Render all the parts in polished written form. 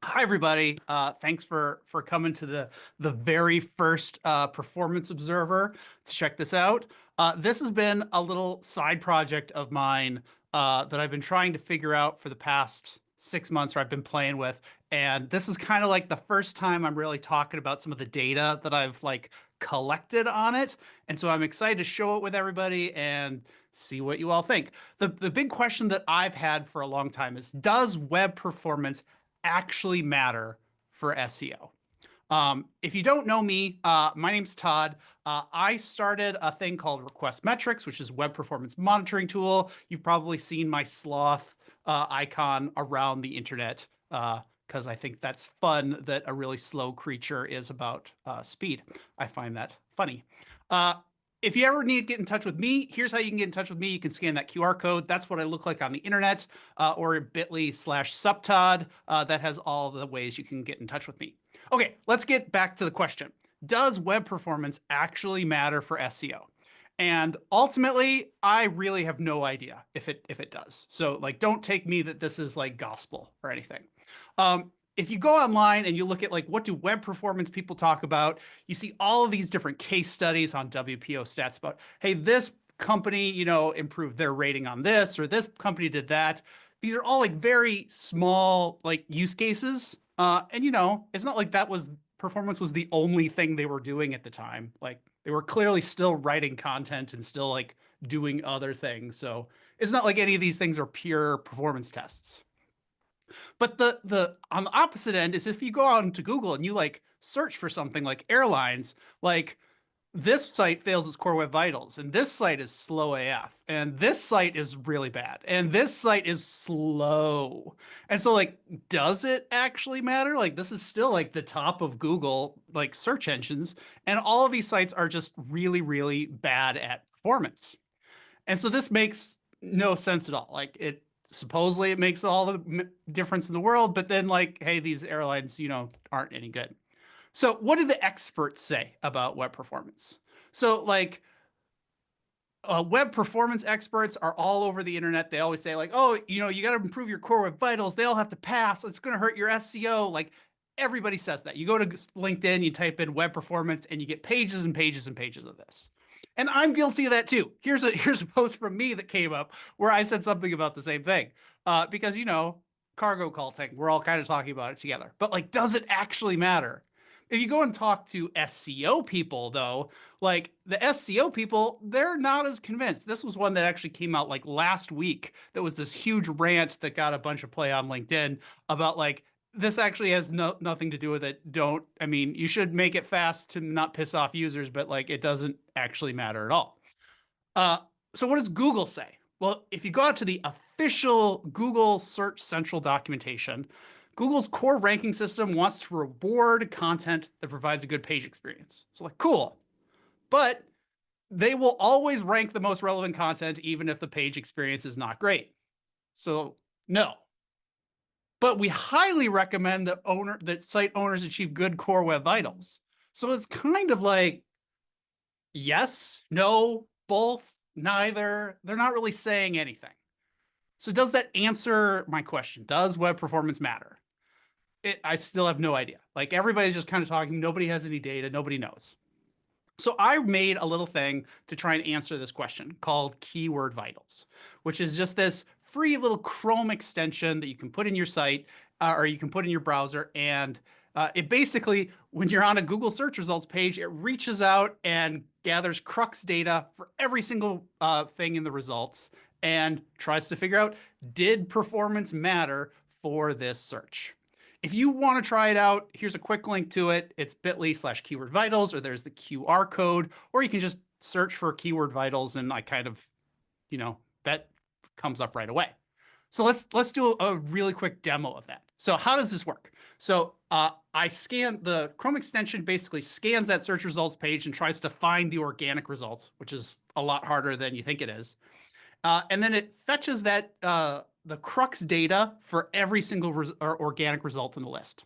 Hi, everybody. Thanks for coming to the very first Performance Observer to check this out. This has been a little side project of mine that I've been trying to figure out for the past 6 months, or I've been playing with. And this is kind of like the first time I'm really talking about some of the data that I've like collected on it. And so I'm excited to show it with everybody and see what you all think. The big question that I've had for a long time is, does web performance actually matter for SEO? If you don't know me, my name's Todd. I started a thing called Request Metrics, which is a web performance monitoring tool. You've probably seen my sloth icon around the internet because I think that's fun that a really slow creature is about speed. I find that funny. Uh, if you ever need to get in touch with me, here's how you can get in touch with me. You can scan that QR code. That's what I look like on the internet, or bit.ly/subtod. That has all the ways you can get in touch with me. Okay, let's get back to the question. Does web performance actually matter for SEO? And ultimately, I really have no idea if it does. So like, don't take me that this is like gospel or anything. If you go online and you look at like what do web performance people talk about, you see all of these different case studies on WPO stats about, hey, this company, improved their rating on this, or this company did that. These are all like very small like use cases. And it's not like that was performance was the only thing they were doing at the time. Like they were clearly still writing content and still like doing other things. So it's not like any of these things are pure performance tests. But the on the opposite end is if you go out into Google and you like search for something like airlines, like this site fails its core web vitals, and this site is slow AF, and this site is really bad, and this site is slow. And so, like, does it actually matter? Like, this is still like the top of Google, like search engines, and all of these sites are just really, really bad at performance. And so this makes no sense at all. Like, it supposedly it makes all the difference in the world, but then, like, hey, these airlines, aren't any good. So, what do the experts say about web performance? So, like, web performance experts are all over the internet. They always say, like, oh, you got to improve your core web vitals. They all have to pass. It's going to hurt your SEO. Like, everybody says that. You go to LinkedIn, you type in web performance, and you get pages and pages and pages of this. And I'm guilty of that too. Here's a post from me that came up where I said something about the same thing. Because cargo culting, we're all kind of talking about it together. But like, does it actually matter? If you go and talk to SEO people, though, like the SEO people, they're not as convinced. This was one that actually came out like last week. That was this huge rant that got a bunch of play on LinkedIn about like this actually has nothing to do with it. I mean, you should make it fast to not piss off users, but like it doesn't actually matter at all. Uh, so what does Google say? Well, if you go out to the official Google Search Central documentation, Google's core ranking system wants to reward content that provides a good page experience. So like, cool. But they will always rank the most relevant content, even if the page experience is not great. So no. But we highly recommend that site owners achieve good core web vitals. So it's kind of like yes, no, both, neither. They're not really saying anything. So does that answer my question? Does web performance matter? I still have no idea. Like everybody's just kind of talking. Nobody has any data. Nobody knows. So I made a little thing to try and answer this question called Keyword Vitals, which is just this free little Chrome extension that you can put in your site or you can put in your browser. And it basically, when you're on a Google search results page, it reaches out and gathers crux data for every single thing in the results and tries to figure out, did performance matter for this search? If you want to try it out, here's a quick link to it. It's bit.ly/keyword vitals, or there's the QR code, or you can just search for keyword vitals and I kind of, that comes up right away. So let's do a really quick demo of that. So how does this work? So I scan the Chrome extension, basically scans that search results page and tries to find the organic results, which is a lot harder than you think it is. And then it fetches that the crux data for every single organic result in the list.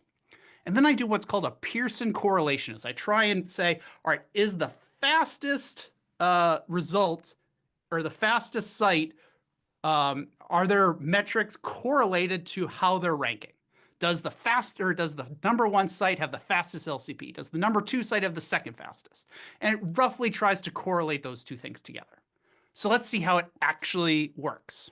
And then I do what's called a Pearson correlation. Is I try and say, all right, is the fastest result or the fastest site, are their metrics correlated to how they're ranking? does the number one site have the fastest LCP? Does the number two site have the second fastest? And it roughly tries to correlate those two things together. So let's see how it actually works.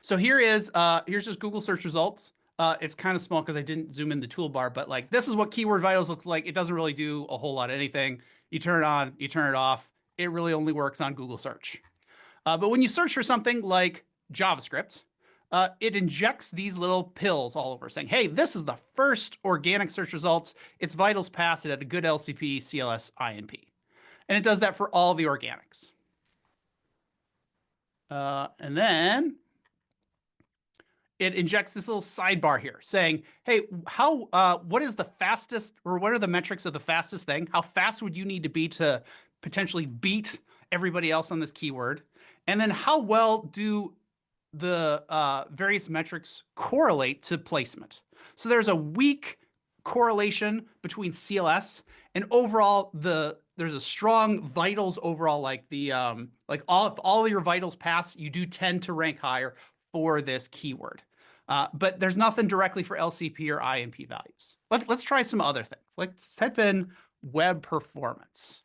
So here's just Google search results. It's kind of small because I didn't zoom in the toolbar, but like this is what keyword vitals looks like. It doesn't really do a whole lot of anything. You turn it on, you turn it off. It really only works on Google search. But when you search for something like JavaScript, it injects these little pills all over saying, hey, this is the first organic search results. Its vitals pass it at a good LCP, CLS, INP. And it does that for all the organics. And then it injects this little sidebar here saying, hey, what is the fastest, or what are the metrics of the fastest thing? How fast would you need to be to potentially beat everybody else on this keyword? And then how well do the various metrics correlate to placement? So there's a weak correlation between CLS and overall there's a strong vitals overall, like if all of your vitals pass, you do tend to rank higher for this keyword. But there's nothing directly for LCP or INP values. Let's try some other things. Let's type in web performance.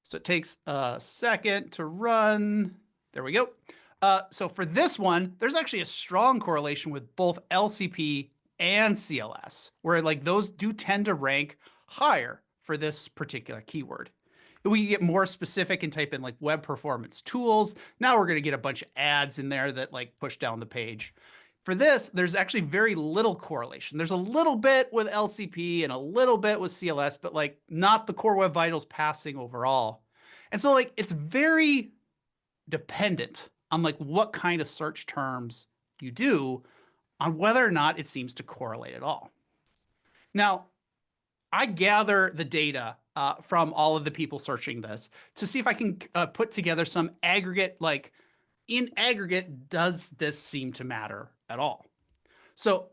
So it takes a second to run. There we go. So for this one, there's actually a strong correlation with both LCP and CLS, where like those do tend to rank higher for this particular keyword. We can get more specific and type in like web performance tools. Now we're going to get a bunch of ads in there that like push down the page. For this, there's actually very little correlation. There's a little bit with LCP and a little bit with CLS, but like not the core web vitals passing overall. And so like it's very dependent on like what kind of search terms you do on whether or not it seems to correlate at all. Now, I gather the data from all of the people searching this to see if I can put together some aggregate, like in aggregate, does this seem to matter at all? So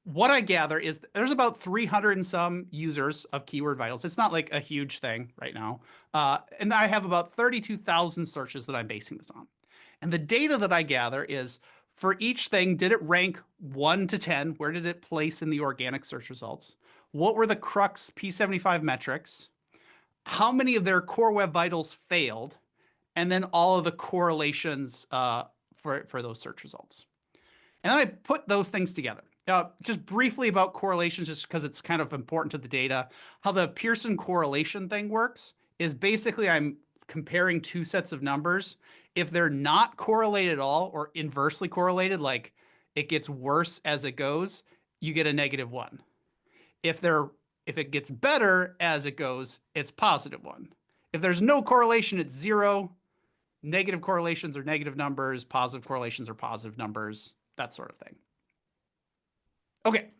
what I gather is there's about 300 and some users of Keyword Vitals. It's not like a huge thing right now. And I have about 32,000 searches that I'm basing this on. And the data that I gather is for each thing, did it rank 1 to 10? Where did it place in the organic search results? What were the crux P75 metrics? How many of their core web vitals failed? And then all of the correlations for those search results. And then I put those things together. Just briefly about correlations, just because it's kind of important to the data. How the Pearson correlation thing works is basically I'm comparing two sets of numbers. If they're not correlated at all or inversely correlated, like it gets worse as it goes, you get a -1. If it gets better as it goes, it's +1. If there's no correlation, it's 0. Negative correlations are negative numbers, positive correlations are positive numbers, that sort of thing. Okay.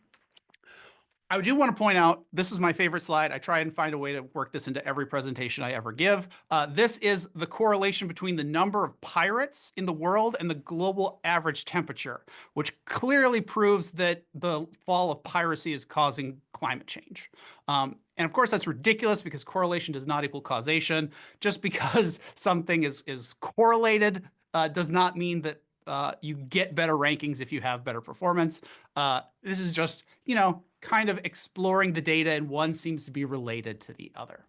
I do want to point out, this is my favorite slide. I try and find a way to work this into every presentation I ever give. This is the correlation between the number of pirates in the world and the global average temperature, which clearly proves that the fall of piracy is causing climate change. And of course, that's ridiculous because correlation does not equal causation. Just because something is correlated does not mean that you get better rankings if you have better performance. This is just, kind of exploring the data, and one seems to be related to the other.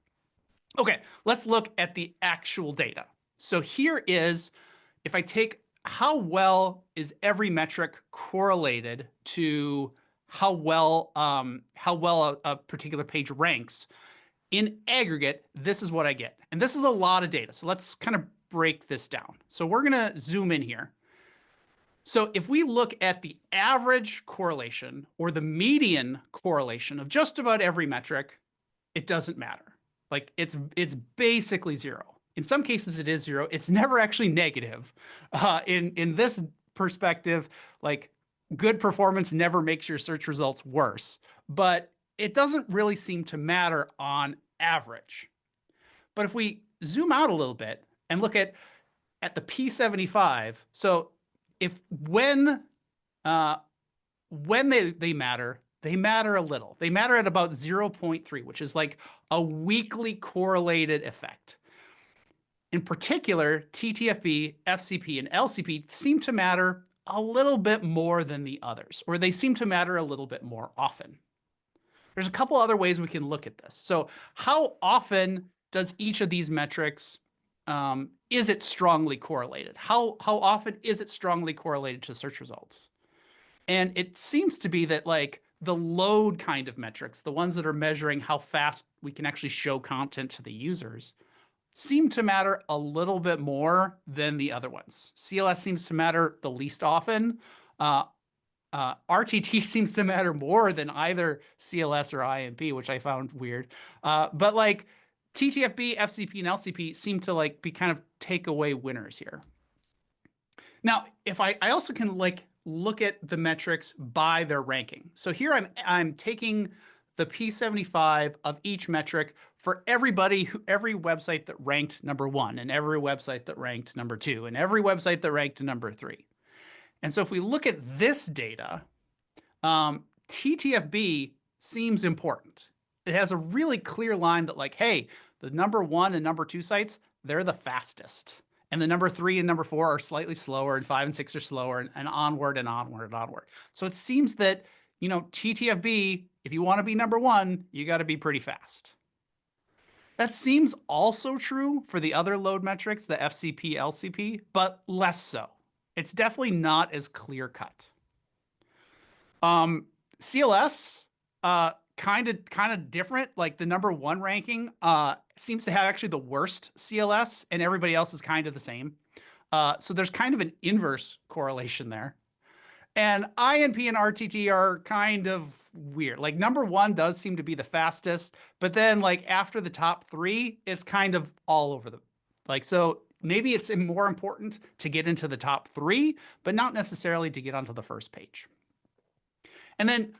Okay, let's look at the actual data. So here is, if I take how well is every metric correlated to how well a particular page ranks, in aggregate, this is what I get. And this is a lot of data. So let's kind of break this down. So we're going to zoom in here. So if we look at the average correlation or the median correlation of just about every metric, it doesn't matter. Like it's basically 0. In some cases it is 0. It's never actually negative. In this perspective, like good performance never makes your search results worse, but it doesn't really seem to matter on average. But if we zoom out a little bit and look at the P75, so when they matter, they matter a little. They matter at about 0.3, which is like a weakly correlated effect. In particular, TTFB, FCP, and LCP seem to matter a little bit more than the others, or they seem to matter a little bit more often. There's a couple other ways we can look at this. So how often does each of these metrics, is it strongly correlated? How often is it strongly correlated to search results? And it seems to be that like the load kind of metrics, the ones that are measuring how fast we can actually show content to the users, seem to matter a little bit more than the other ones. CLS seems to matter the least often. RTT seems to matter more than either CLS or IMP, which I found weird. But like TTFB, FCP, and LCP seem to like be kind of takeaway winners here. Now, if I also can like look at the metrics by their ranking. So here I'm taking the P75 of each metric for every website that ranked #1, and every website that ranked #2, and every website that ranked #3. And so if we look at this data, TTFB seems important. It has a really clear line that like, hey, the #1 and #2 sites, they're the fastest. And the #3 and #4 are slightly slower, and 5 and 6 are slower, and onward and onward and onward. So it seems that, you know, TTFB, if you want to be #1, you got to be pretty fast. That seems also true for the other load metrics, the FCP, LCP, but less so. It's definitely not as clear cut. CLS, kind of different. Like the #1 ranking seems to have actually the worst CLS, and everybody else is kind of the same. So there's kind of an inverse correlation there. And INP and RTT are kind of weird. Like #1 does seem to be the fastest, but then like after the top 3, it's kind of all over the like, so maybe it's more important to get into the top 3, but not necessarily to get onto the first page. And then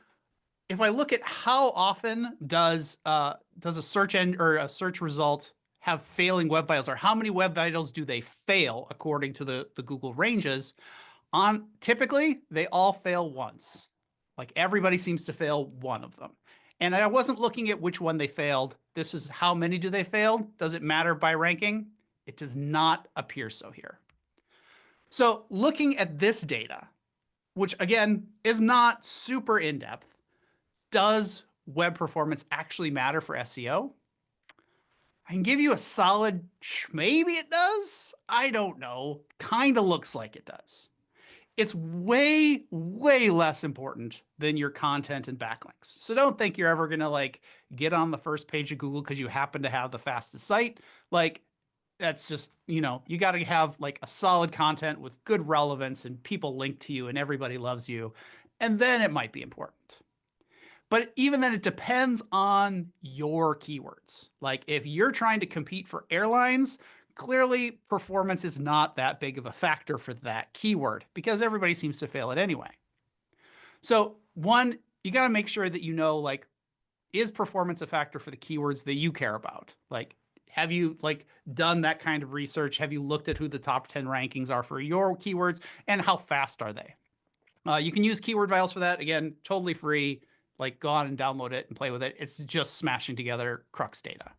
if I look at how often does a search engine or a search result have failing web vitals, or how many web vitals do they fail according to the Google ranges, typically they all fail once. Like everybody seems to fail one of them. And I wasn't looking at which one they failed. This is how many do they fail? Does it matter by ranking? It does not appear so here. So looking at this data, which again is not super in-depth, does web performance actually matter for SEO? I can give you a solid maybe it does. I don't know. Kind of looks like it does. It's way, way less important than your content and backlinks. So don't think you're ever going to like get on the first page of Google because you happen to have the fastest site. Like that's just, you know, you got to have like a solid content with good relevance and people link to you and everybody loves you. And then it might be important. But even then, it depends on your keywords. Like if you're trying to compete for airlines, clearly performance is not that big of a factor for that keyword because everybody seems to fail it anyway. So one, you got to make sure that you know, like, is performance a factor for the keywords that you care about? Like, have you like done that kind of research? Have you looked at who the top 10 rankings are for your keywords and how fast are they? You can use keyword files for that. Again, totally free. Like go on and download it and play with it. It's just smashing together crux data.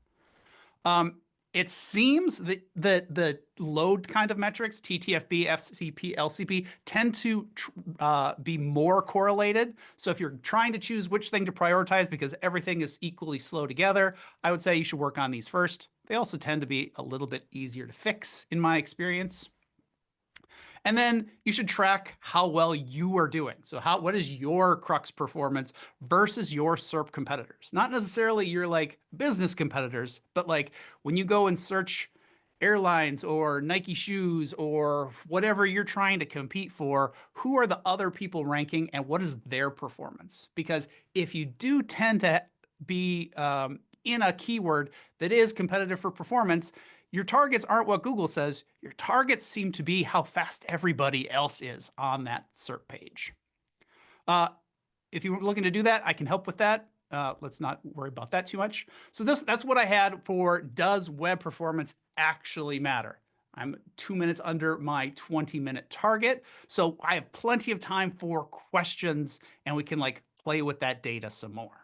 It seems that the load kind of metrics, TTFB, FCP, LCP, tend to be more correlated. So if you're trying to choose which thing to prioritize because everything is equally slow together, I would say you should work on these first. They also tend to be a little bit easier to fix in my experience. And then you should track how well you are doing. So what is your crux performance versus your SERP competitors? Not necessarily your like business competitors, but like when you go and search airlines or Nike shoes or whatever you're trying to compete for, who are the other people ranking and what is their performance? Because if you do tend to be in a keyword that is competitive for performance, your targets aren't what Google says. Your targets seem to be how fast everybody else is on that SERP page. If you're looking to do that, I can help with that. Let's not worry about that too much. So that's what I had for does web performance actually matter? I'm 2 minutes under my 20-minute target. So I have plenty of time for questions and we can like play with that data some more.